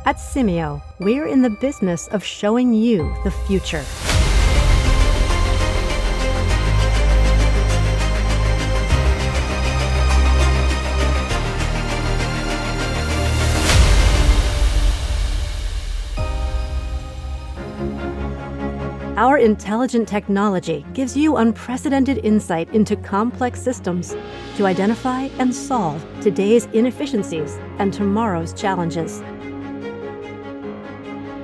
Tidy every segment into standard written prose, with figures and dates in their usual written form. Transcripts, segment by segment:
At Simio, we're in the business of showing you the future. Our intelligent technology gives you unprecedented insight into complex systems to identify and solve today's inefficiencies and tomorrow's challenges.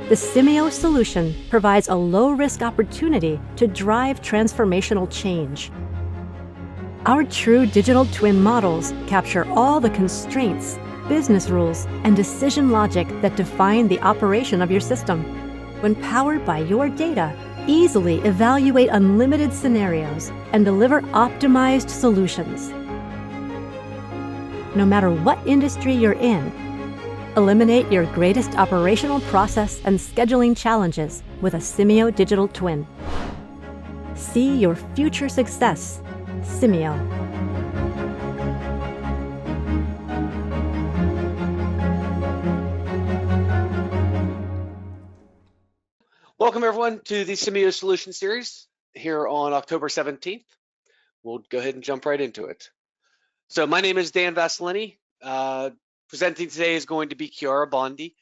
The Simio solution provides a low-risk opportunity to drive transformational change. Our true digital twin models capture all the constraints, business rules, and decision logic that define the operation of your system. When powered by your data, easily evaluate unlimited scenarios and deliver optimized solutions. No matter what industry you're in, eliminate your greatest operational process and scheduling challenges with a Simio digital twin. See your future success, Simio. Welcome everyone to the Simio Solution Series here on October 17th. We'll go ahead and jump right into it. So my name is Dan Vasilini. Presenting today is going to be Chiara Bondi.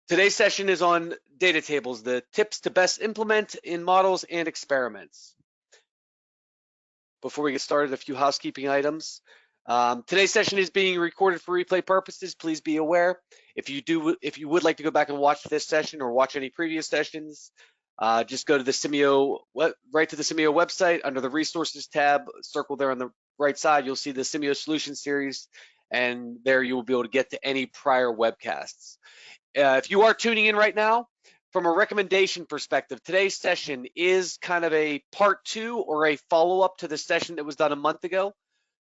Today's session is on data tables, the tips to best implement in models and experiments. Before we get started, a few housekeeping items. Today's session is being recorded for replay purposes. Please be aware. If you would like to go back and watch this session or watch any previous sessions, just go to the Simio, right to the Simio website under the Resources tab. Circle there on the right side. You'll see the Simio Solution Series, and there you will be able to get to any prior webcasts. If you are tuning in right now, from a recommendation perspective, today's session is kind of a part 2 or a follow-up to the session that was done a month ago.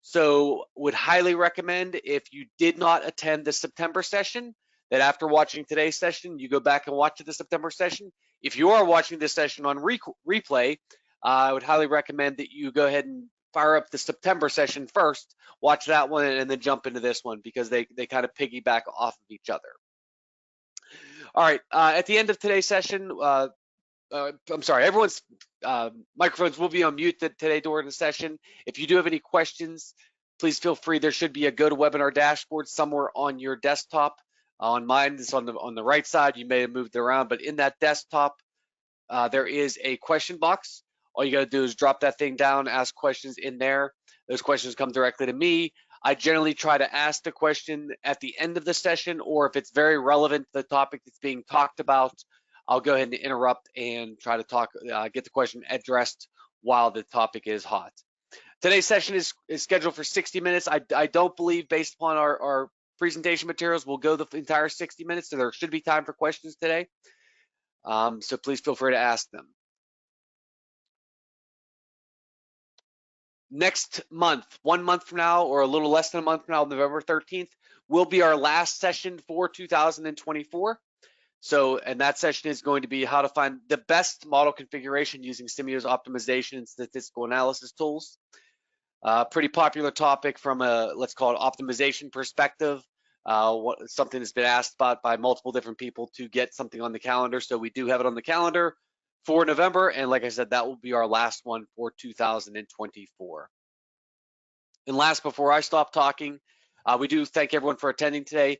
So would highly recommend, if you did not attend the September session, that after watching today's session, you go back and watch the September session. If you are watching this session on replay, I would highly recommend that you go ahead and fire up the September session first, watch that one, and then jump into this one, because they kind of piggyback off of each other. All right, at the end of today's session, I'm sorry, everyone's microphones will be on mute today during the session. If you do have any questions, please feel free. There should be a GoToWebinar dashboard somewhere on your desktop. On mine, it's on the right side. You may have moved it around, but in that desktop, there is a question box. All you got to do is drop that thing down, ask questions in there. Those questions come directly to me. I generally try to ask the question at the end of the session, or if it's very relevant to the topic that's being talked about, I'll go ahead and interrupt and try to get the question addressed while the topic is hot. Today's session is scheduled for 60 minutes. I don't believe, based upon our presentation materials, we'll go the entire 60 minutes, so there should be time for questions today. So please feel free to ask them. Next month, 1 month from now, or a little less than a month from now, November 13th, will be our last session for 2024. So, and that session is going to be how to find the best model configuration using Simio's optimization and statistical analysis tools. Pretty popular topic from a, let's call it, optimization perspective. Something that's been asked about by multiple different people to get something on the calendar. So we do have it on the calendar for November. And like I said, that will be our last one for 2024. And last, before I stop talking, we do thank everyone for attending today.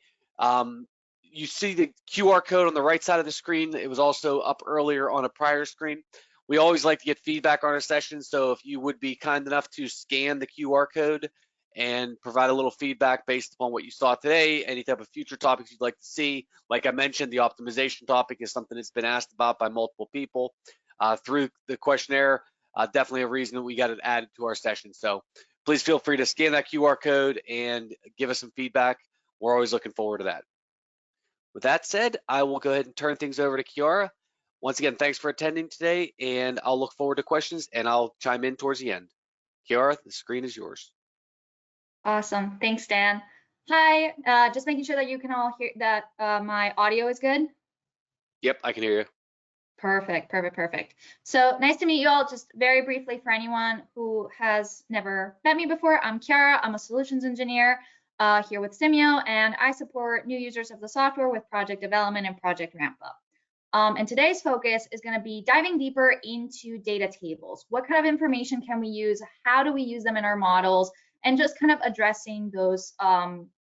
You see the QR code on the right side of the screen. It was also up earlier on a prior screen. We always like to get feedback on our sessions, so if you would be kind enough to scan the QR code and provide a little feedback based upon what you saw today, any type of future topics you'd like to see. Like I mentioned, the optimization topic is something that's been asked about by multiple people through the questionnaire. Definitely a reason that we got it added to our session. So please feel free to scan that QR code and give us some feedback. We're always looking forward to that. With that said, I will go ahead and turn things over to Chiara. Once again, thanks for attending today, and I'll look forward to questions, and I'll chime in towards the end. Chiara, the screen is yours. Awesome. Thanks, Dan. Hi, just making sure that you can all hear that my audio is good. Yep, I can hear you. Perfect. So nice to meet you all. Just very briefly, for anyone who has never met me before, I'm Chiara. I'm a solutions engineer. here with Simio, and I support new users of the software with project development and project ramp up. And today's focus is going to be diving deeper into data tables. What kind of information can we use? How do we use them in our models? And just kind of addressing those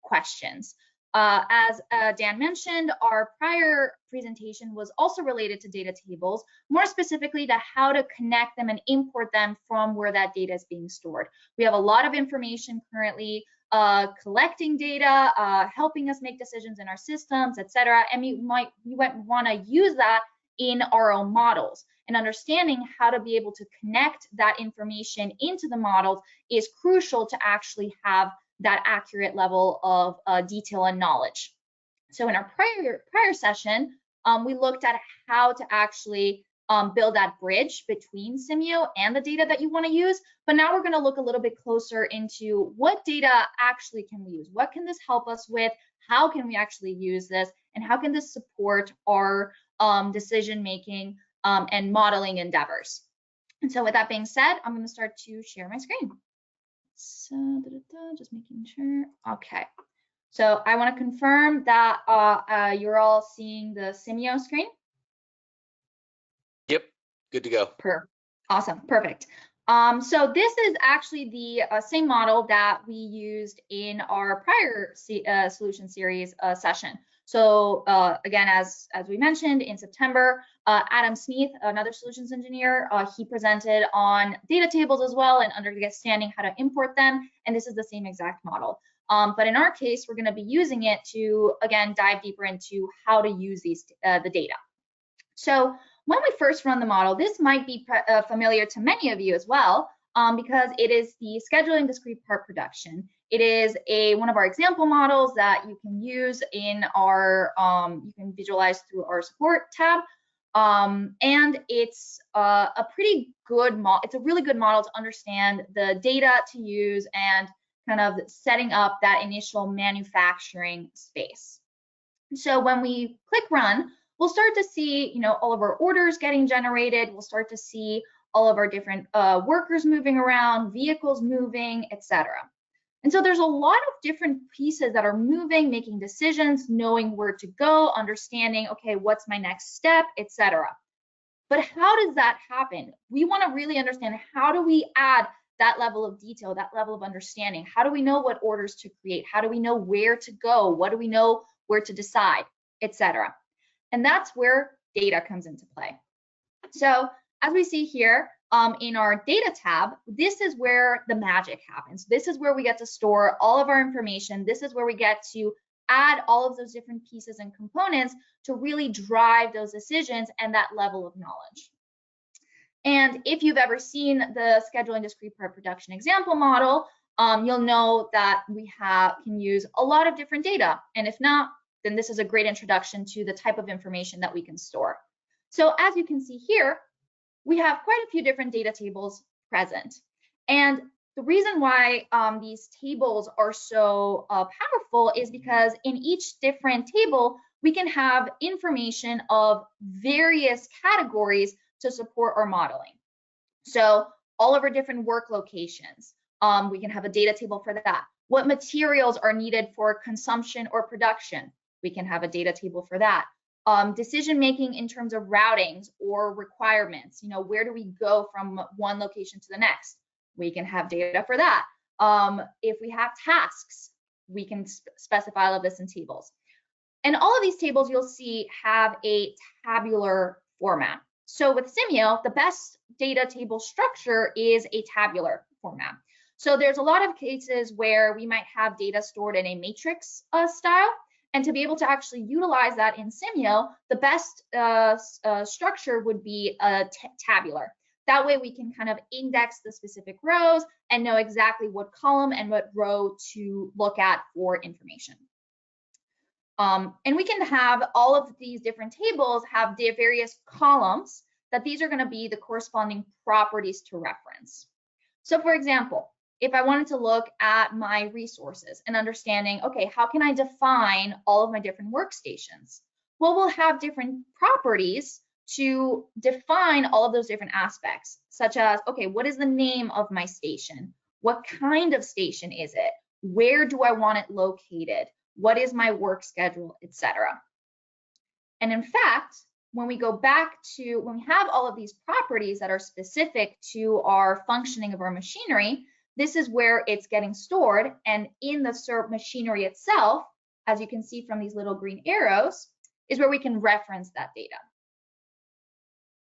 questions. As Dan mentioned, our prior presentation was also related to data tables, more specifically to how to connect them and import them from where that data is being stored. We have a lot of information currently collecting data, helping us make decisions in our systems, etc. And we might want to use that in our own models. And understanding how to be able to connect that information into the models is crucial to actually have that accurate level of detail and knowledge. So in our prior session, we looked at how to actually build that bridge between Simio and the data that you want to use. But now we're going to look a little bit closer into what data actually can we use? What can this help us with? How can we actually use this? And how can this support our decision making and modeling endeavors? And so with that being said, I'm going to start to share my screen. So just making sure. Okay. So I want to confirm that you're all seeing the Simio screen. Yep, good to go. Awesome, perfect. So this is actually the same model that we used in our prior solution series session. So again, as we mentioned in September, Adam Smith, another solutions engineer, he presented on data tables as well and understanding how to import them. And this is the same exact model. But in our case, we're going to be using it to, again, dive deeper into how to use these the data. So when we first run the model, this might be familiar to many of you as well, because it is the scheduling discrete part production. It is one of our example models that you can use in our, you can visualize through our support tab. And it's a pretty good model. It's a really good model to understand the data to use and kind of setting up that initial manufacturing space. So when we click run, we'll start to see, all of our orders getting generated. We'll start to see all of our different workers moving around, vehicles moving, etc. And so there's a lot of different pieces that are moving, making decisions, knowing where to go, understanding, okay, what's my next step, etc. But how does that happen? We want to really understand, how do we add that level of detail, that level of understanding? How do we know what orders to create? How do we know where to go? What do we know where to decide, etc.? And that's where data comes into play. So as we see here in our data tab, this is where the magic happens. This is where we get to store all of our information. This is where we get to add all of those different pieces and components to really drive those decisions and that level of knowledge. And if you've ever seen the scheduling discrete part production example model, you'll know that we can use a lot of different data. And if not, then this is a great introduction to the type of information that we can store. So as you can see here, we have quite a few different data tables present. And the reason why these tables are so powerful is because in each different table, we can have information of various categories to support our modeling. So all of our different work locations, we can have a data table for that. What materials are needed for consumption or production? We can have a data table for that. Decision making in terms of routings or requirements, where do we go from one location to the next? We can have data for that. If we have tasks, we can specify all of this in tables. And all of these tables you'll see have a tabular format. So with Simio, the best data table structure is a tabular format. So there's a lot of cases where we might have data stored in a matrix style. And to be able to actually utilize that in Simio, the best structure would be tabular. That way we can kind of index the specific rows and know exactly what column and what row to look at for information. And we can have all of these different tables have the various columns that these are going to be the corresponding properties to reference. So for example, if I wanted to look at my resources and understanding, okay, how can I define all of my different workstations? Well, we'll have different properties to define all of those different aspects, such as, okay, what is the name of my station? What kind of station is it? Where do I want it located? What is my work schedule, etc. And in fact, when we go back to, when we have all of these properties that are specific to our functioning of our machinery, this is where it's getting stored. And in the SERP machinery itself, as you can see from these little green arrows, is where we can reference that data.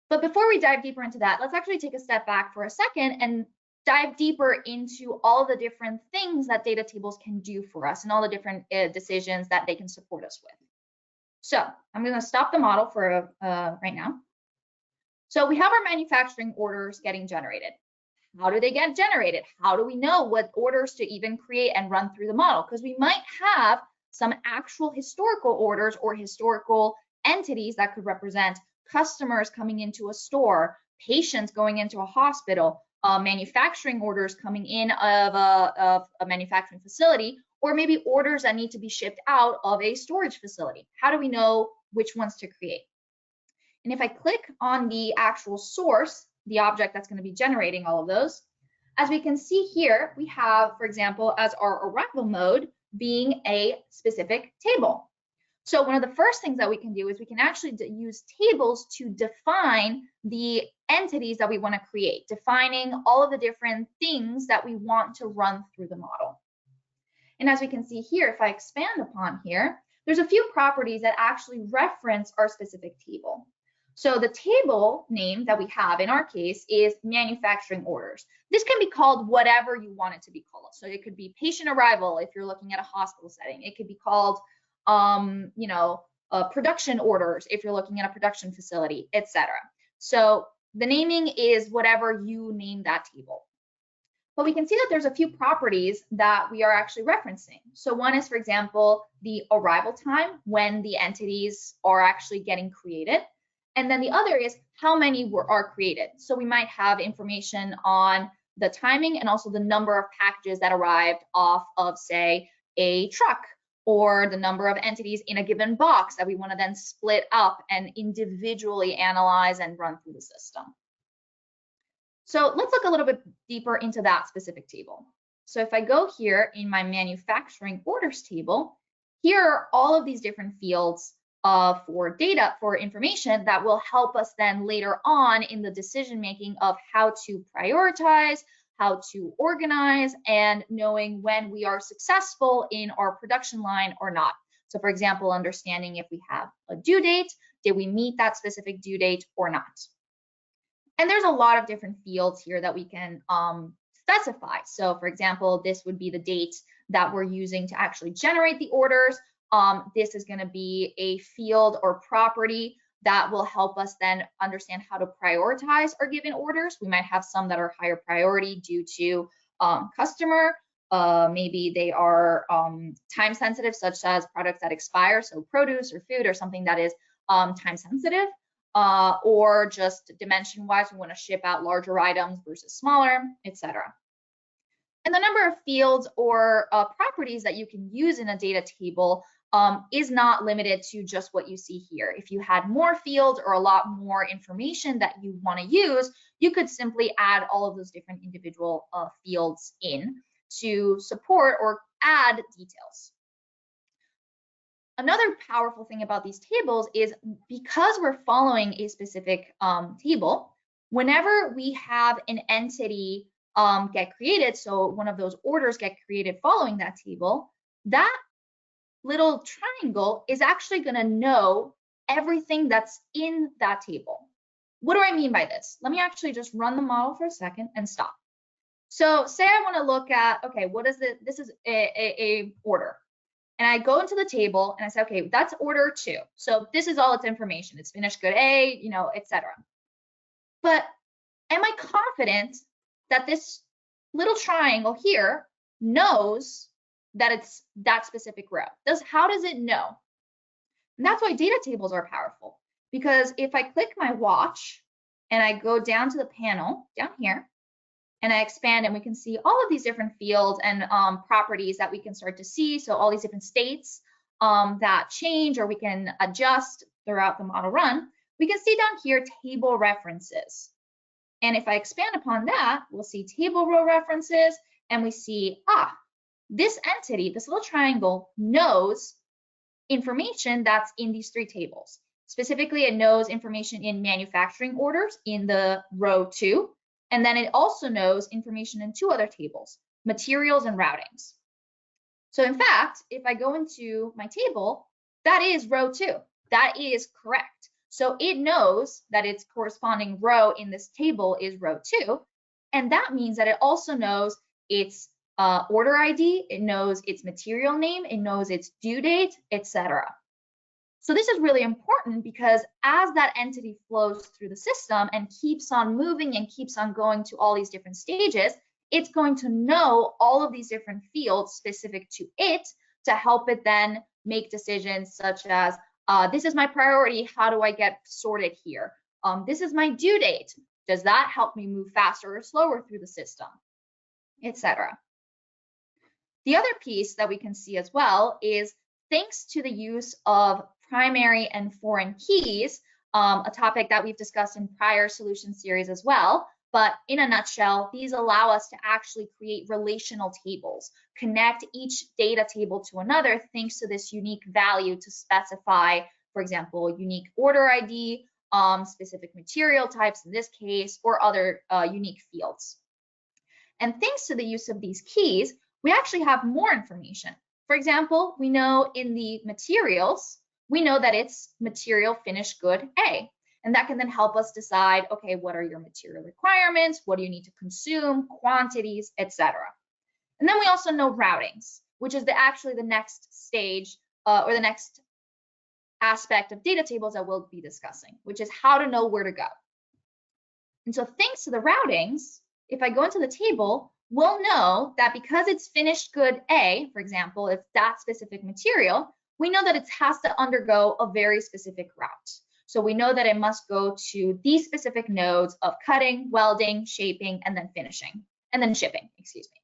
But before we dive deeper into that, let's actually take a step back for a second and dive deeper into all the different things that data tables can do for us and all the different decisions that they can support us with. So I'm going to stop the model for right now. So we have our manufacturing orders getting generated. How do they get generated? How do we know what orders to even create and run through the model? Because we might have some actual historical orders or historical entities that could represent customers coming into a store, patients going into a hospital, manufacturing orders coming in of a manufacturing facility, or maybe orders that need to be shipped out of a storage facility. How do we know which ones to create? And if I click on the actual source, the object that's going to be generating all of those, as we can see here, we have, for example, as our arrival mode being a specific table. So one of the first things that we can do is we can actually use tables to define the entities that we want to create, defining all of the different things that we want to run through the model. And as we can see here, if I expand upon here, there's a few properties that actually reference our specific table. So the table name that we have in our case is manufacturing orders. This can be called whatever you want it to be called. So it could be patient arrival if you're looking at a hospital setting. It could be called production orders if you're looking at a production facility, etc. So the naming is whatever you name that table. But we can see that there's a few properties that we are actually referencing. So one is, for example, the arrival time when the entities are actually getting created. And then the other is how many are created. So we might have information on the timing and also the number of packages that arrived off of, say, a truck, or the number of entities in a given box that we want to then split up and individually analyze and run through the system. So let's look a little bit deeper into that specific table. So if I go here in my manufacturing orders table, here are all of these different fields for data, for information that will help us then later on in the decision making of how to prioritize, how to organize, and knowing when we are successful in our production line or not. So for example, understanding if we have a due date, did we meet that specific due date or not? And there's a lot of different fields here that we can specify. So for example, this would be the date that we're using to actually generate the orders. This is going to be a field or property that will help us then understand how to prioritize our given orders. We might have some that are higher priority due to customer. Maybe they are time sensitive, such as products that expire, so produce or food or something that is time sensitive, or just dimension wise, we want to ship out larger items versus smaller, etc. And the number of fields or properties that you can use in a data table is not limited to just what you see here. If you had more fields or a lot more information that you want to use, you could simply add all of those different individual fields in to support or add details. Another powerful thing about these tables is because we're following a specific table, whenever we have an entity get created, so one of those orders get created following that table, that little triangle is actually going to know everything that's in that table. What do I mean by this? Let me actually just run the model for a second and stop. So say I want to look at, okay, what is this? This is a order. And I go into the table and I say, okay, that's order 2. So this is all its information. It's finished good A, etc. But am I confident that this little triangle here knows that it's that specific row? How does it know? And that's why data tables are powerful, because if I click my watch and I go down to the panel down here and I expand, and we can see all of these different fields and properties that we can start to see. So all these different states that change or we can adjust throughout the model run, we can see down here table references. And if I expand upon that, we'll see table row references, and we see, this entity, this little triangle, knows information that's in these three tables. Specifically, it knows information in manufacturing orders in the row 2, and then it also knows information in 2 other tables, materials and routings. So in fact, if I go into my table, that is row 2. That is correct. So it knows that its corresponding row in this table is row 2, and that means that it also knows its order ID, it knows its material name, it knows its due date, etc. So this is really important because as that entity flows through the system and keeps on moving and keeps on going to all these different stages, it's going to know all of these different fields specific to it to help it then make decisions such as, this is my priority, how do I get sorted here? This is my due date, does that help me move faster or slower through the system, etc. The other piece that we can see as well is thanks to the use of primary and foreign keys, a topic that we've discussed in prior solution series as well. But in a nutshell, these allow us to actually create relational tables, connect each data table to another thanks to this unique value to specify, for example, unique order ID, specific material types in this case, or other unique fields. And thanks to the use of these keys, we actually have more information. For example, we know in the materials, we know that it's material finished good A. And that can then help us decide, okay, what are your material requirements? What do you need to consume, quantities, etc. And then we also know routings, which is actually the next stage or the next aspect of data tables that we'll be discussing, which is how to know where to go. And so thanks to the routings, if I go into the table, we'll know that because it's finished good A, for example, it's that specific material, we know that it has to undergo a very specific route. So we know that it must go to these specific nodes of cutting, welding, shaping, and then finishing, and then shipping, excuse me.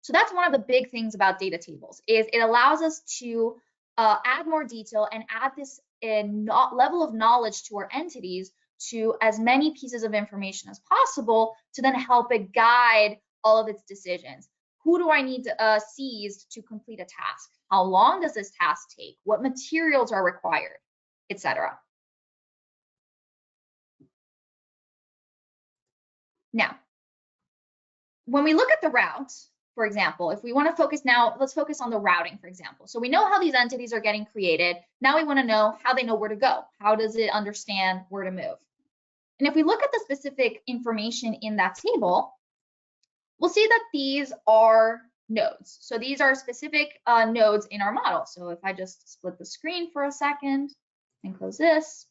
So that's one of the big things about data tables, is it allows us to add more detail and add this level of knowledge to our entities to as many pieces of information as possible to then help it guide all of its decisions. Who do I need to seize to complete a task? How long does this task take? What materials are required, etc. Now, when we look at the route, for example, if we want to focus now, let's focus on the routing, for example. So we know how these entities are getting created. Now we want to know how they know where to go. How does it understand where to move? And if we look at the specific information in that table, we'll see that these are nodes. So these are specific nodes in our model. So if I just split the screen for a second and close this,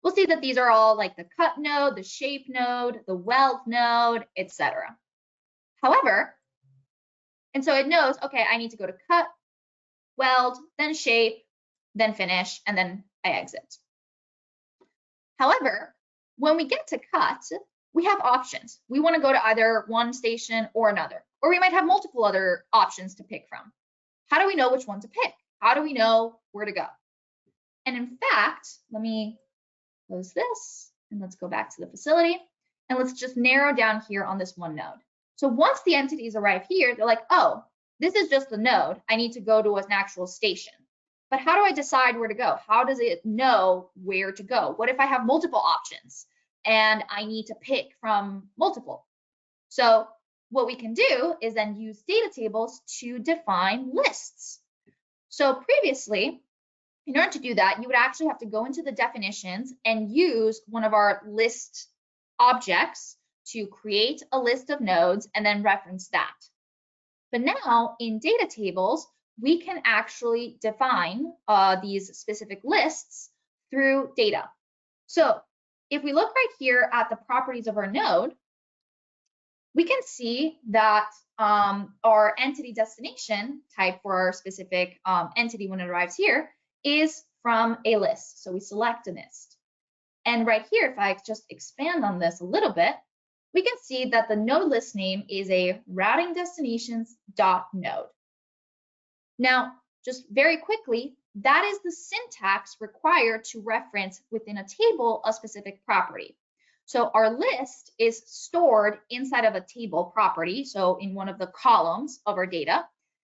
we'll see that these are all like the cut node, the shape node, the weld node, etc. However, and so it knows, okay, I need to go to cut, weld, then shape, then finish, and then I exit. However, when we get to cut, we have options. We want to go to either one station or another, or we might have multiple other options to pick from. How do we know which one to pick? How do we know where to go? And in fact, let me close this and let's go back to the facility and let's just narrow down here on this one node. So once the entities arrive here, they're like, oh, this is just the node. I need to go to an actual station. But how do I decide where to go? How does it know where to go? What if I have multiple options and I need to pick from multiple? So what we can do is then use data tables to define lists. So previously, in order to do that, you would actually have to go into the definitions and use one of our list objects to create a list of nodes and then reference that. But now in data tables, we can actually define these specific lists through data. So if we look right here at the properties of our node, we can see that our entity destination type for our specific entity when it arrives here is from a list. So we select a list. And right here, if I just expand on this a little bit, we can see that the node list name is a routing destinations.node. Now, just very quickly, that is the syntax required to reference within a table a specific property. So our list is stored inside of a table property, so in one of the columns of our data,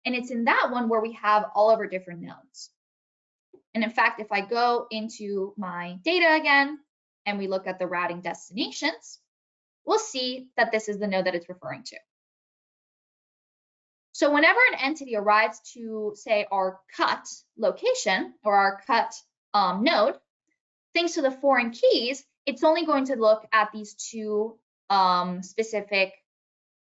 and it's in that one where we have all of our different nodes. And in fact, if I go into my data again, and we look at the routing destinations, we'll see that this is the node that it's referring to. So whenever an entity arrives to, say, our cut location or our cut node, thanks to the foreign keys, it's only going to look at these two specific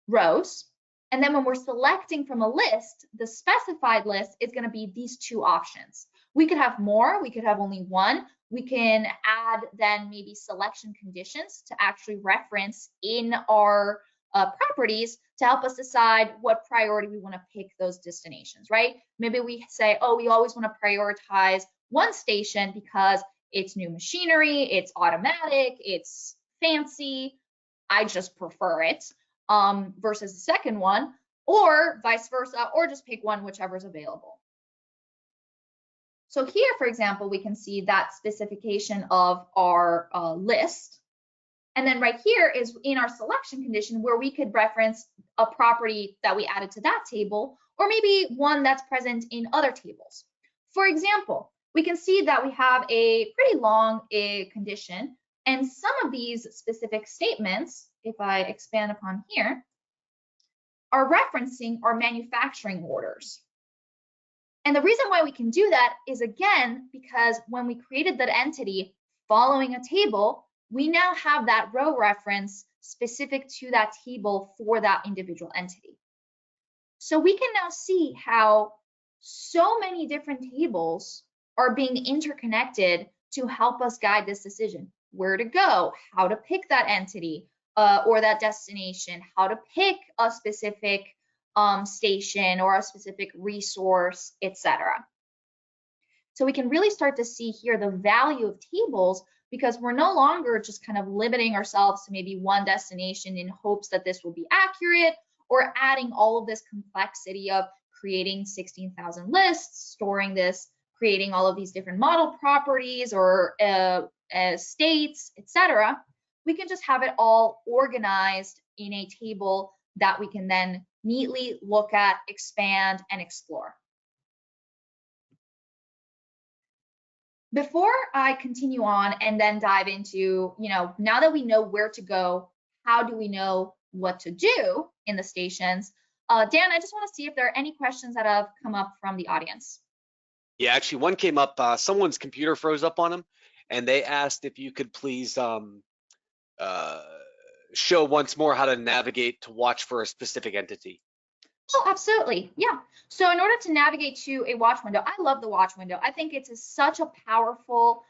rows. And then when we're selecting from a list, the specified list is going to be these two options. We could have more, we could have only one. We can add then maybe selection conditions to actually reference in our properties to help us decide what priority we want to pick those destinations, right? Maybe we say, oh, we always want to prioritize one station because it's new machinery, it's automatic, it's fancy, I just prefer it, versus the second one, or vice versa, or just pick one, whichever is available. So here, for example, we can see that specification of our list. And then right here is in our selection condition where we could reference a property that we added to that table, or maybe one that's present in other tables. For example, we can see that we have a pretty long condition, and some of these specific statements, if I expand upon here, are referencing our manufacturing orders. And the reason why we can do that is, again, because when we created that entity following a table, we now have that row reference specific to that table for that individual entity. So we can now see how so many different tables are being interconnected to help us guide this decision. Where to go, how to pick that entity or that destination, how to pick a specific station or a specific resource, etc. So we can really start to see here the value of tables, because we're no longer just kind of limiting ourselves to maybe one destination in hopes that this will be accurate, or adding all of this complexity of creating 16,000 lists, storing this, creating all of these different model properties or states, etc. We can just have it all organized in a table that we can then neatly look at, expand, and explore. Before I continue on and then dive into, now that we know where to go, how do we know what to do in the stations? Dan, I just want to see if there are any questions that have come up from the audience. Yeah, actually one came up, someone's computer froze up on them, and they asked if you could please show once more how to navigate to watch for a specific entity. Oh, absolutely. Yeah. So in order to navigate to a watch window, I love the watch window. I think it's such a powerful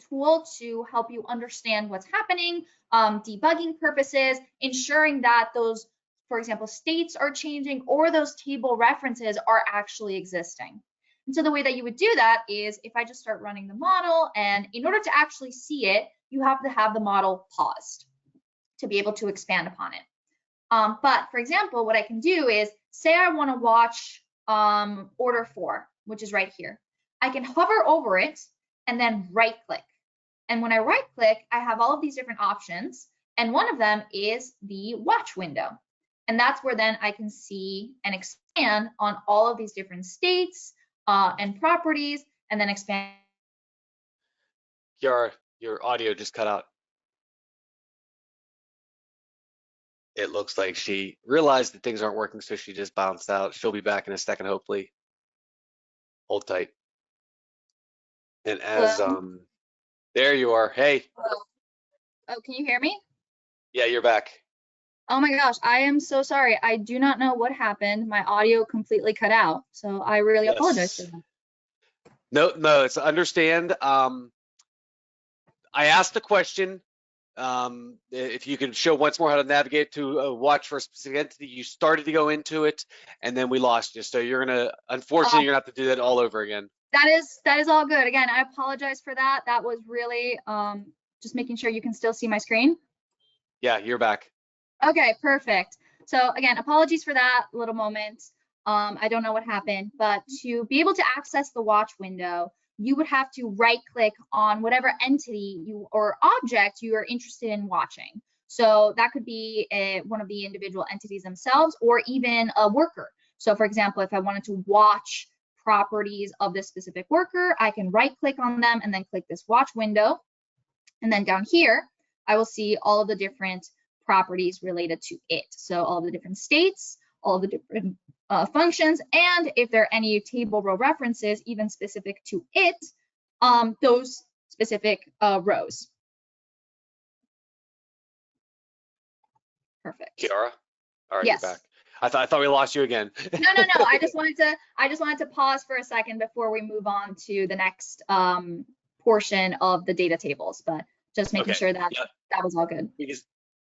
tool to help you understand what's happening, debugging purposes, ensuring that those, for example, states are changing or those table references are actually existing. And so the way that you would do that is if I just start running the model, and in order to actually see it, you have to have the model paused to be able to expand upon it. But for example, what I can do is say I want to watch order 4, which is right here. I can hover over it and then right click. And when I right click, I have all of these different options. And one of them is the watch window. And that's where then I can see and expand on all of these different states and properties, and then expand. Your audio just cut out. It looks like she realized that things aren't working, so she just bounced out. She'll be back in a second, hopefully. Hold tight. And as there you are. Hey. Oh, can you hear me? Yeah, you're back. Oh my gosh, I am so sorry. I do not know what happened. My audio completely cut out, so I really apologize for that. No, it's understand. I asked the question. If you could show once more how to navigate to watch for a specific entity, you started to go into it, and then we lost you. So you're gonna, unfortunately, you're gonna have to do that all over again. That is all good. Again, I apologize for that. That was really just making sure you can still see my screen. Yeah, you're back. Okay, perfect. So again, apologies for that little moment. I don't know what happened, but to be able to access the watch window, you would have to right click on whatever entity you or object you are interested in watching. So that could be one of the individual entities themselves, or even a worker. So for example, if I wanted to watch properties of this specific worker, I can right click on them and then click this watch window. And then down here, I will see all of the different properties related to it. So all of the different states, all of the different functions, and if there are any table row references, even specific to it, those specific rows. Perfect. Kiara, all right, Yes. you're back. I thought we lost you again. No. I just wanted to pause for a second before we move on to the next portion of the data tables, but just making sure that that was all good.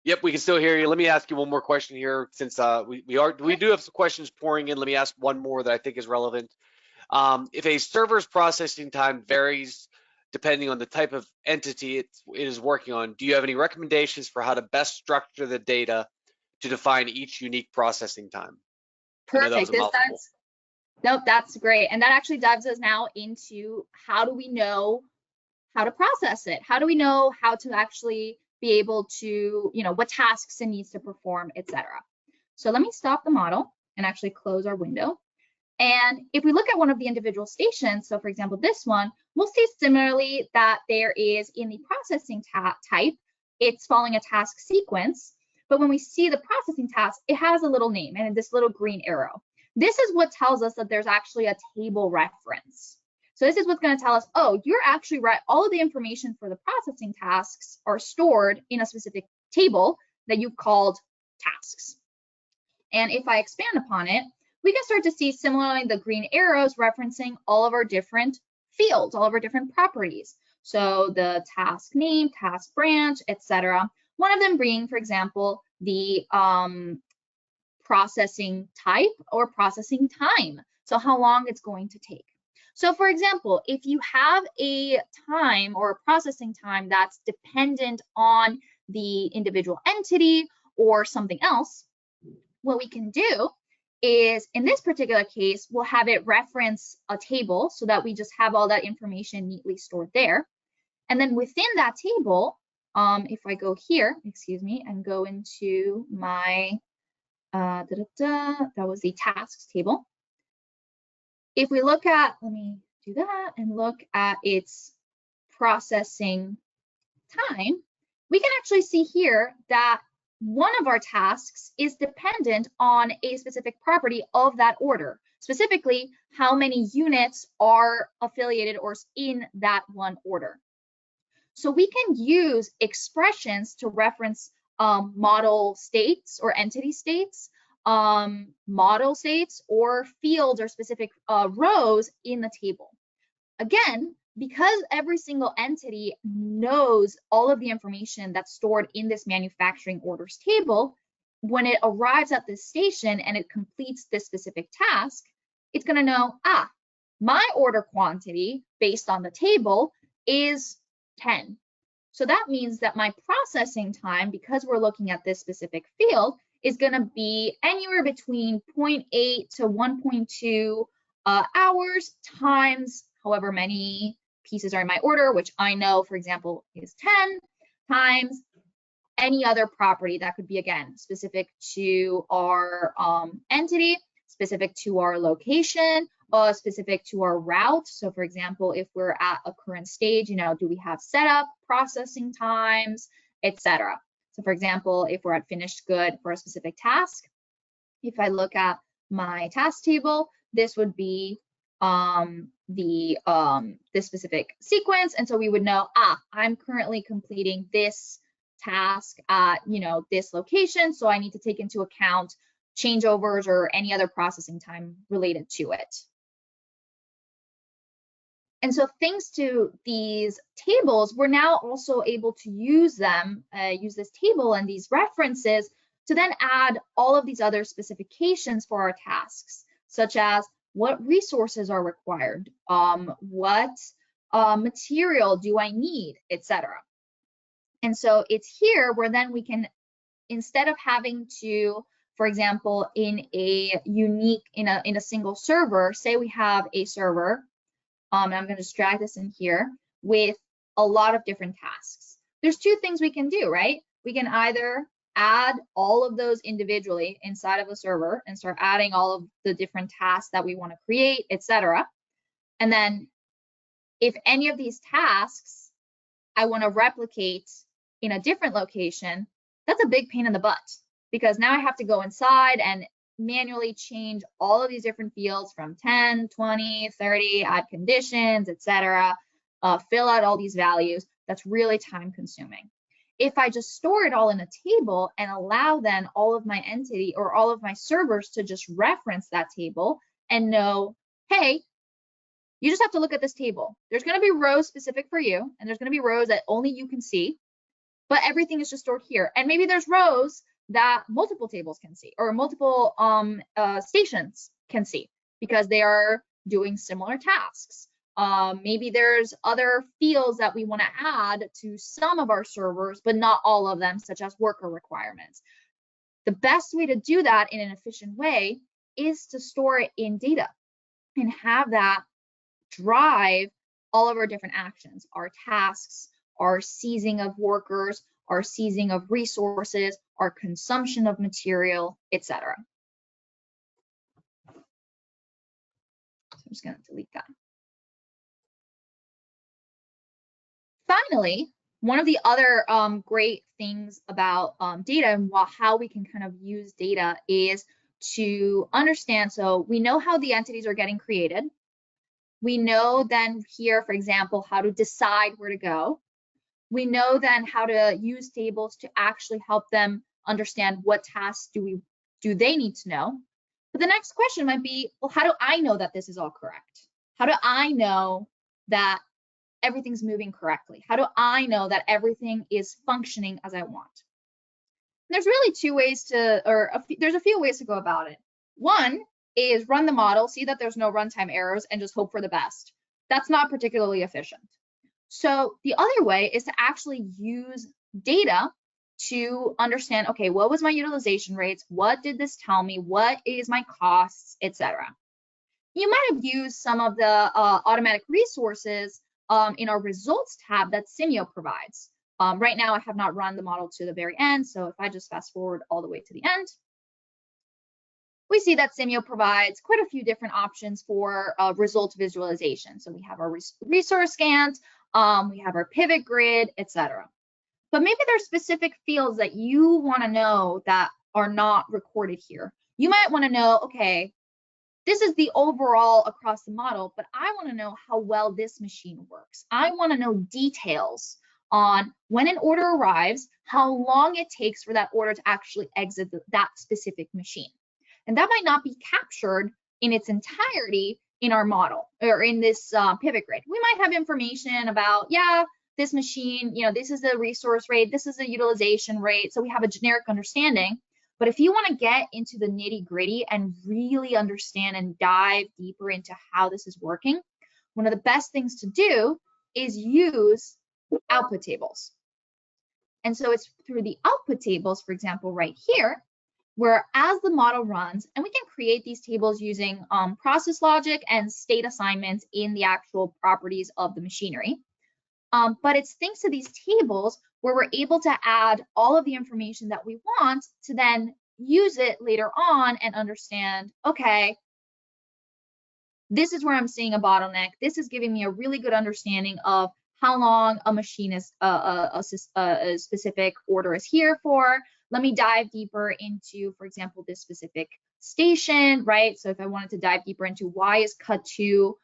Yep, we can still hear you. Let me ask you one more question here, since we do have some questions pouring in. Let me ask one more that I think is relevant. If a server's processing time varies depending on the type of entity it is working on, do you have any recommendations for how to best structure the data to define each unique processing time? Perfect. That's great. And that actually dives us now into how do we know how to process it? How do we know how to actually be able to, what tasks it needs to perform, etc. So let me stop the model and actually close our window. And if we look at one of the individual stations, so for example, this one, we'll see similarly that there is in the processing type, it's following a task sequence. But when we see the processing task, it has a little name and this little green arrow. This is what tells us that there's actually a table reference. So this is what's going to tell us, oh, you're actually right. All of the information for the processing tasks are stored in a specific table that you've called tasks. And if I expand upon it, we can start to see similarly the green arrows referencing all of our different fields, all of our different properties. So the task name, task branch, etc. One of them being, for example, the processing type or processing time. So how long it's going to take. So for example, if you have a time or a processing time that's dependent on the individual entity or something else, what we can do is in this particular case, we'll have it reference a table so that we just have all that information neatly stored there. And then within that table, if I go here, and go into my, that was the tasks table. If we look at, let me do that and look at its processing time, we can actually see here that one of our tasks is dependent on a specific property of that order, specifically how many units are affiliated or in that one order. So we can use expressions to reference model states or entity states, model states, or fields or specific rows in the table. Again, because every single entity knows all of the information that's stored in this manufacturing orders table, when it arrives at this station and it completes this specific task, it's going to know, my order quantity based on the table is 10. So that means that my processing time, because we're looking at this specific field, is going to be anywhere between 0.8 to 1.2 hours times however many pieces are in my order, which I know, for example, is 10, times any other property that could be, again, specific to our entity, specific to our location, specific to our route. So for example, if we're at a current stage, do we have setup, processing times, etc. So for example, if we're at finished good for a specific task, if I look at my task table, this would be this specific sequence. And so we would know, I'm currently completing this task at, this location. So I need to take into account changeovers or any other processing time related to it. And so thanks to these tables, we're now also able to use them, use this table and these references to then add all of these other specifications for our tasks, such as what resources are required, what material do I need, etc. And so it's here where then we can, instead of having to, for example, in a single server, say we have a server and I'm going to just drag this in here with a lot of different tasks. There's two things we can do, right? We can either add all of those individually inside of a server and start adding all of the different tasks that we want to create, etc. And then if any of these tasks I want to replicate in a different location, that's a big pain in the butt, because now I have to go inside and manually change all of these different fields from 10, 20, 30, add conditions, etc. Fill out all these values. That's really time consuming. If I just store it all in a table and allow then all of my entity or all of my servers to just reference that table and know, hey, you just have to look at this table. There's going to be rows specific for you, and there's going to be rows that only you can see, but everything is just stored here. And maybe there's rows that multiple tables can see, or multiple stations can see, because they are doing similar tasks. Maybe there's other fields that we want to add to some of our servers, but not all of them, such as worker requirements. The best way to do that in an efficient way is to store it in data and have that drive all of our different actions, our tasks, our seizing of workers, our seizing of resources, our consumption of material, etc. So I'm just going to delete that. Finally, one of the other great things about data and how we can kind of use data is to understand. So we know how the entities are getting created. We know then here, for example, how to decide where to go. We know then how to use tables to actually help them understand what tasks do they need to know. But the next question might be, well, how do I know that this is all correct? How do I know that everything's moving correctly? How do I know that everything is functioning as I want? And there's really two ways to, there's a few ways to go about it. One is run the model, see that there's no runtime errors, and just hope for the best. That's not particularly efficient. So the other way is to actually use data to understand, okay, what was my utilization rates? What did this tell me? What is my costs, etc. You might have used some of the automatic resources in our results tab that Simio provides. Right now, I have not run the model to the very end. So if I just fast forward all the way to the end, we see that Simio provides quite a few different options for results visualization. So we have our resource scans, we have our pivot grid, etc. But maybe there's specific fields that you want to know that are not recorded here. You might want to know, okay, this is the overall across the model, but I want to know how well this machine works. I want to know details on when an order arrives, how long it takes for that order to actually exit that specific machine. And that might not be captured in its entirety in our model or in this pivot grid. We might have information about, yeah, this machine, this is the resource rate, this is the utilization rate. So we have a generic understanding. But if you want to get into the nitty gritty and really understand and dive deeper into how this is working, one of the best things to do is use output tables. And so it's through the output tables, for example, right here, where as the model runs, and we can create these tables using process logic and state assignments in the actual properties of the machinery. But it's thanks to these tables where we're able to add all of the information that we want to then use it later on and understand, okay, this is where I'm seeing a bottleneck. This is giving me a really good understanding of how long a machine is, a specific order is here for. Let me dive deeper into, for example, this specific station, right? So if I wanted to dive deeper into why is cut two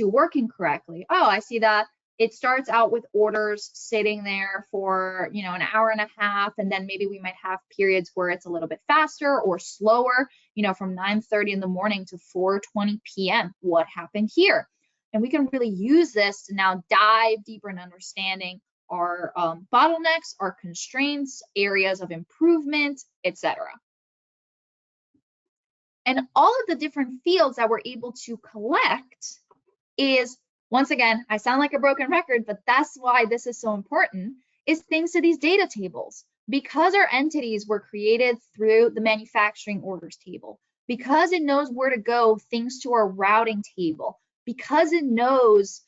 working correctly? Oh, I see that it starts out with orders sitting there for, an hour and a half, and then maybe we might have periods where it's a little bit faster or slower, from 9:30 in the morning to 4:20 p.m. What happened here? And we can really use this to now dive deeper in understanding our bottlenecks, our constraints, areas of improvement, etc. And all of the different fields that we're able to collect is, once again, I sound like a broken record, but that's why this is so important, is thanks to these data tables. Because our entities were created through the manufacturing orders table, because it knows where to go thanks to our routing table, because it knows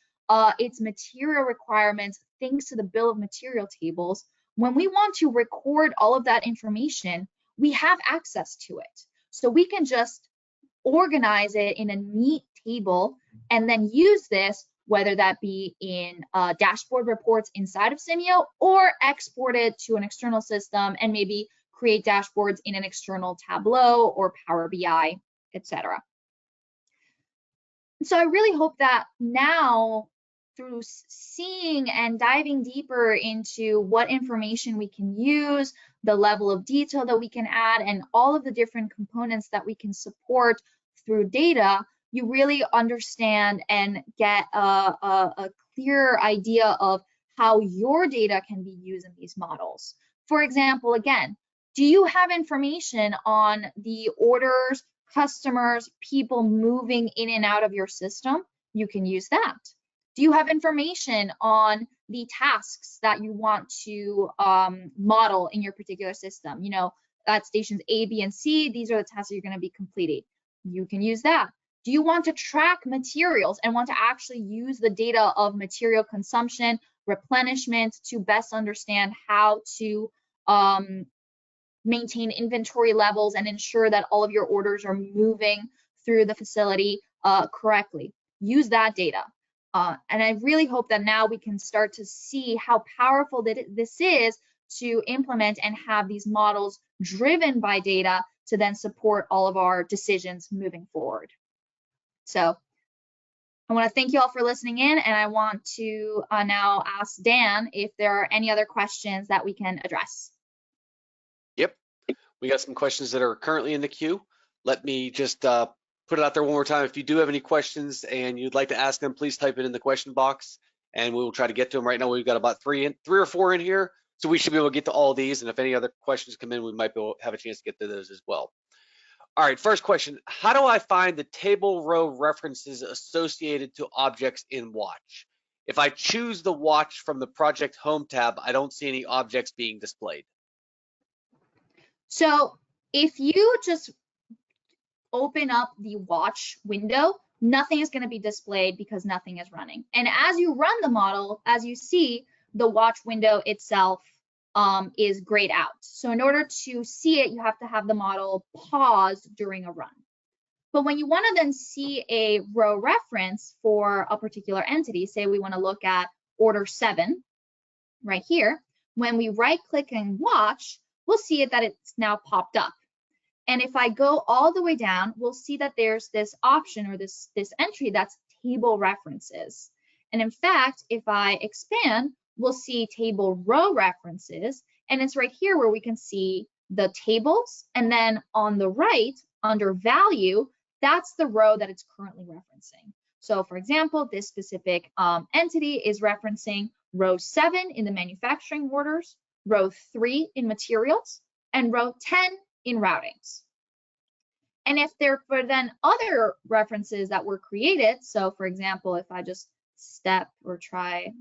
its material requirements thanks to the bill of material tables, when we want to record all of that information, we have access to it. So we can just organize it in a neat table and then use this, whether that be in dashboard reports inside of Simio or export it to an external system and maybe create dashboards in an external Tableau or Power BI, etc. So I really hope that now, through seeing and diving deeper into what information we can use, the level of detail that we can add, and all of the different components that we can support through data, you really understand and get a clear idea of how your data can be used in these models. For example, again, do you have information on the orders, customers, people moving in and out of your system? You can use that. Do you have information on the tasks that you want to model in your particular system? You know, at stations A, B, and C, these are the tasks that you're going to be completing. You can use that. Do you want to track materials and want to actually use the data of material consumption, replenishment to best understand how to maintain inventory levels and ensure that all of your orders are moving through the facility correctly? Use that data. And I really hope that now we can start to see how powerful this is to implement and have these models driven by data to then support all of our decisions moving forward. So I want to thank you all for listening in, and I want to now ask Dan if there are any other questions that we can address. Yep, we got some questions that are currently in the queue. Let me just put it out there one more time. If you do have any questions and you'd like to ask them, please type it in the question box and we will try to get to them. Right now we've got about three or four in here, so we should be able to get to all these, and if any other questions come in, we might be able to have a chance to get to those as well. All right, first question, how do I find the table row references associated to objects in Watch? If I choose the Watch from the Project Home tab, I don't see any objects being displayed. So if you just open up the Watch window, nothing is going to be displayed because nothing is running. And as you run the model, as you see, the Watch window itself is grayed out. So in order to see it, you have to have the model paused during a run. But when you want to then see a row reference for a particular entity, say we want to look at order 7 right here, when we right click and watch, we'll see it that it's now popped up. And if I go all the way down, we'll see that there's this option or this entry that's table references. And in fact, if I expand, we'll see table row references. And it's right here where we can see the tables. And then on the right, under value, that's the row that it's currently referencing. So for example, this specific entity is referencing row 7 in the manufacturing orders, row 3 in materials, and row 10 in routings. And if there were then other references that were created, so for example, if I just step or try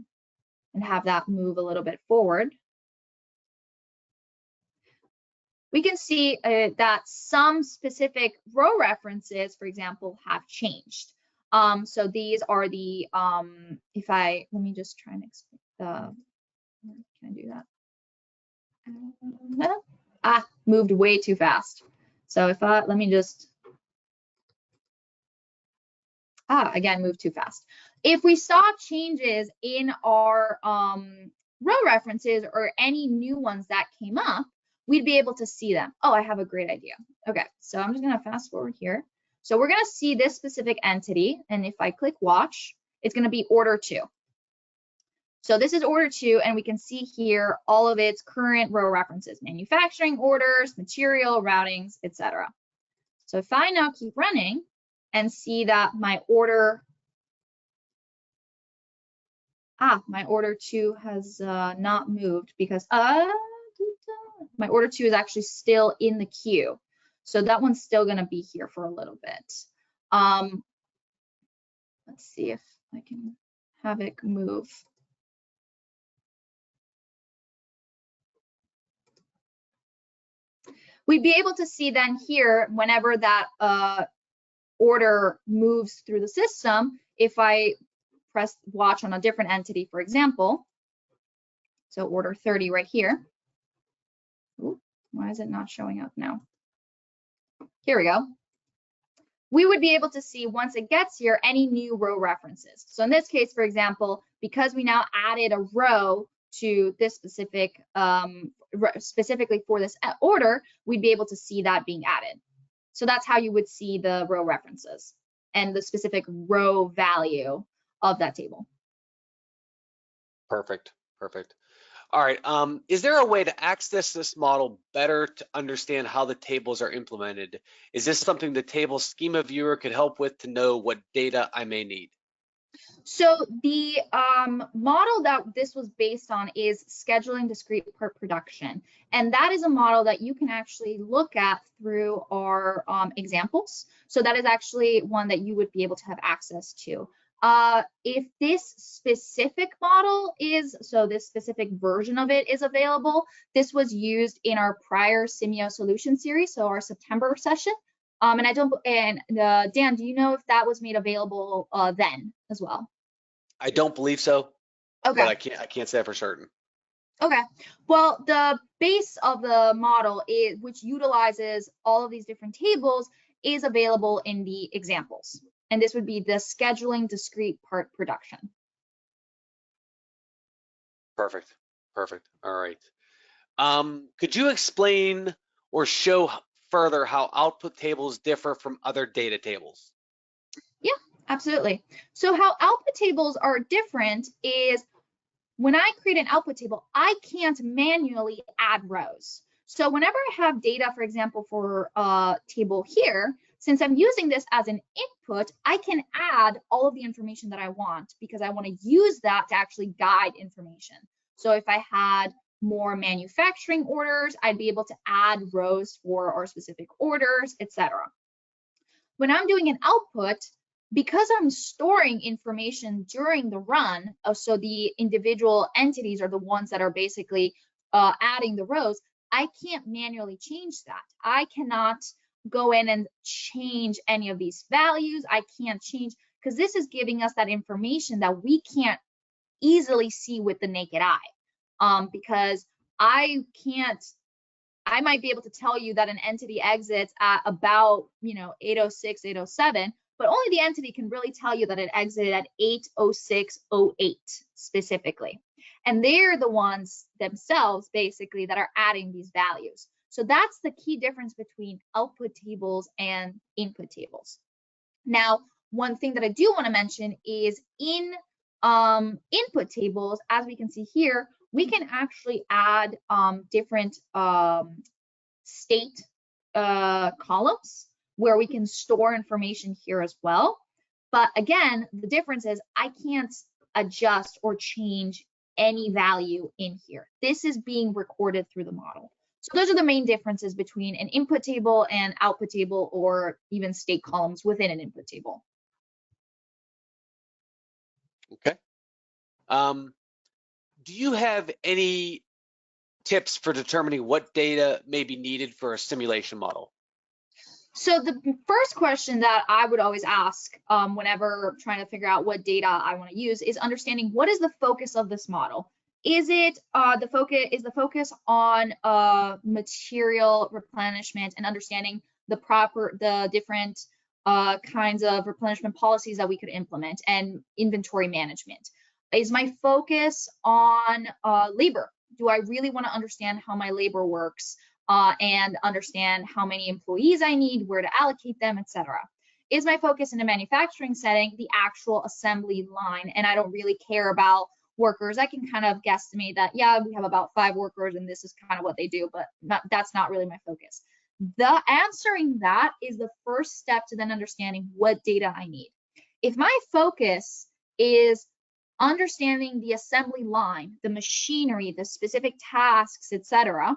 and have that move a little bit forward, we can see that some specific row references, for example, have changed. So these are the, let me just try and explain, can I do that? Moved way too fast. So if let me just, again, move too fast. If we saw changes in our row references or any new ones that came up, we'd be able to see them. Oh, I have a great idea. Okay, so I'm just gonna fast forward here. So we're gonna see this specific entity, and if I click watch, it's gonna be order 2. So this is order 2, and we can see here all of its current row references, manufacturing orders, material, routings, etc. So if I now keep running and see that my order, my order 2 has not moved because my order 2 is actually still in the queue. So that one's still gonna be here for a little bit. Let's see if I can have it move. We'd be able to see then here, whenever that order moves through the system, if I press watch on a different entity, for example, so order 30 right here. Ooh, why is it not showing up now? Here we go. We would be able to see once it gets here any new row references. So in this case, for example, because we now added a row to this specific, specifically for this order, we'd be able to see that being added. So that's how you would see the row references and the specific row value of that table. Perfect, perfect. All right, is there a way to access this model better to understand how the tables are implemented? Is this something the table schema viewer could help with to know what data I may need? So the model that this was based on is scheduling discrete part production. And that is a model that you can actually look at through our examples. So that is actually one that you would be able to have access to. If this specific model is, so this specific version of it is available, this was used in our prior Simio solution series, so our September session. Dan, do you know if that was made available then as well? I don't believe so. Okay. But I can't say that for certain. Okay. Well, the base of the model is, which utilizes all of these different tables, is available in the examples. And this would be the scheduling discrete part production. Perfect, perfect. All right. Could you explain or show further how output tables differ from other data tables? Yeah, absolutely. So how output tables are different is when I create an output table, I can't manually add rows. So whenever I have data, for example, for a table here, since I'm using this as an input, I can add all of the information that I want because I want to use that to actually guide information. So if I had more manufacturing orders, I'd be able to add rows for our specific orders, etc. When I'm doing an output, because I'm storing information during the run, so the individual entities are the ones that are basically adding the rows, I can't manually change that. I cannot go in and change any of these values. I can't change, because this is giving us that information that we can't easily see with the naked eye. Because I might be able to tell you that an entity exits at about 806, 807, but only the entity can really tell you that it exited at 80608 specifically. And they're the ones themselves basically that are adding these values. So that's the key difference between output tables and input tables. Now, one thing that I do want to mention is in input tables, as we can see here, we can actually add different state columns where we can store information here as well. But again, the difference is I can't adjust or change any value in here. This is being recorded through the model. So those are the main differences between an input table and output table, or even state columns within an input table. Okay. Do you have any tips for determining what data may be needed for a simulation model? So the first question that I would always ask whenever trying to figure out what data I want to use is understanding what is the focus of this model. Is it the focus on material replenishment and understanding the different kinds of replenishment policies that we could implement, and inventory management? Is my focus on labor? Do I really want to understand how my labor works and understand how many employees I need, where to allocate them, etc.? Is my focus in a manufacturing setting the actual assembly line, and I don't really care about workers? I can kind of guesstimate that, yeah, we have about 5 workers and this is kind of what they do, but that's not really my focus. The answering that is the first step to then understanding what data I need. If my focus is understanding the assembly line, the machinery, the specific tasks, etc.,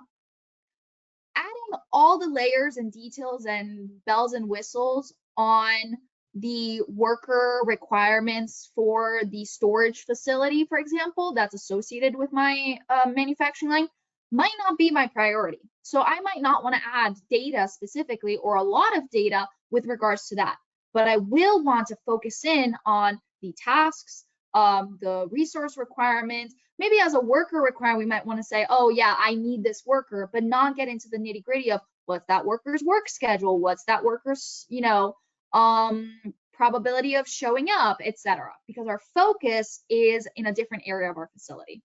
adding all the layers and details and bells and whistles on the worker requirements for the storage facility, for example, that's associated with my manufacturing line, might not be my priority. So I might not want to add data specifically, or a lot of data with regards to that, but I will want to focus in on the tasks, the resource requirements. Maybe as a worker requirement, we might want to say, oh yeah, I need this worker, but not get into the nitty gritty of what's that worker's work schedule, what's that worker's, probability of showing up, etc. Because our focus is in a different area of our facility.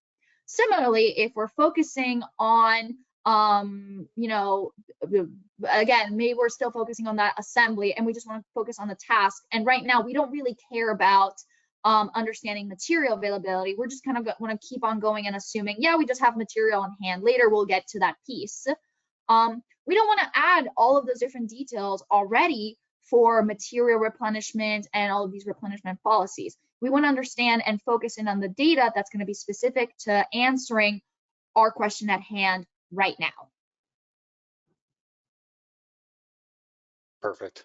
Similarly, if we're focusing on, again, maybe we're still focusing on that assembly and we just want to focus on the task. And right now we don't really care about understanding material availability. We're just kind of want to keep on going and assuming, yeah, we just have material on hand. Later we'll get to that piece. We don't want to add all of those different details already for material replenishment and all of these replenishment policies. We want to understand and focus in on the data that's going to be specific to answering our question at hand right now. Perfect.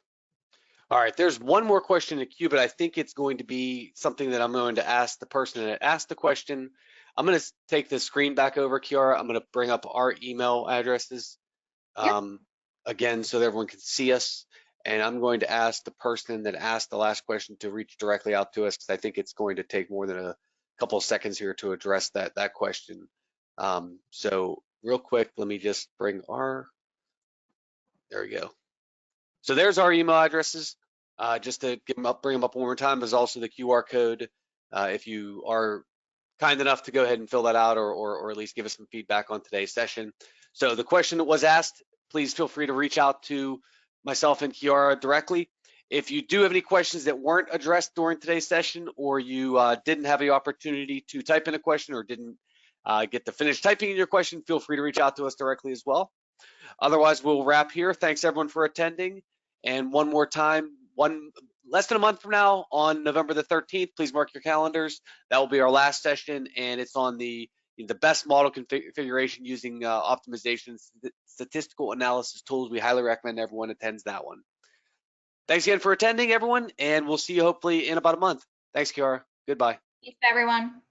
All right, there's one more question in the queue, but I think it's going to be something that I'm going to ask the person that asked the question. I'm going to take the screen back over, Kiara. I'm going to bring up our email addresses again so that everyone can see us. And I'm going to ask the person that asked the last question to reach directly out to us, because I think it's going to take more than a couple of seconds here to address that question. So real quick, let me just bring there we go. So there's our email addresses. Just to bring them up one more time, there's also the QR code. If you are kind enough to go ahead and fill that out, or at least give us some feedback on today's session. So the question that was asked, please feel free to reach out to myself and Kiara directly. If you do have any questions that weren't addressed during today's session, or you didn't have the opportunity to type in a question or didn't get to finish typing in your question, feel free to reach out to us directly as well. Otherwise, we'll wrap here. Thanks everyone for attending. And one more time, less than a month from now, on November the 13th, please mark your calendars. That will be our last session, and it's on the best model configuration using optimization statistical analysis tools. We highly recommend everyone attends that one. Thanks again for attending, everyone, and we'll see you hopefully in about a month. Thanks, Kiara. Goodbye. Thanks, everyone.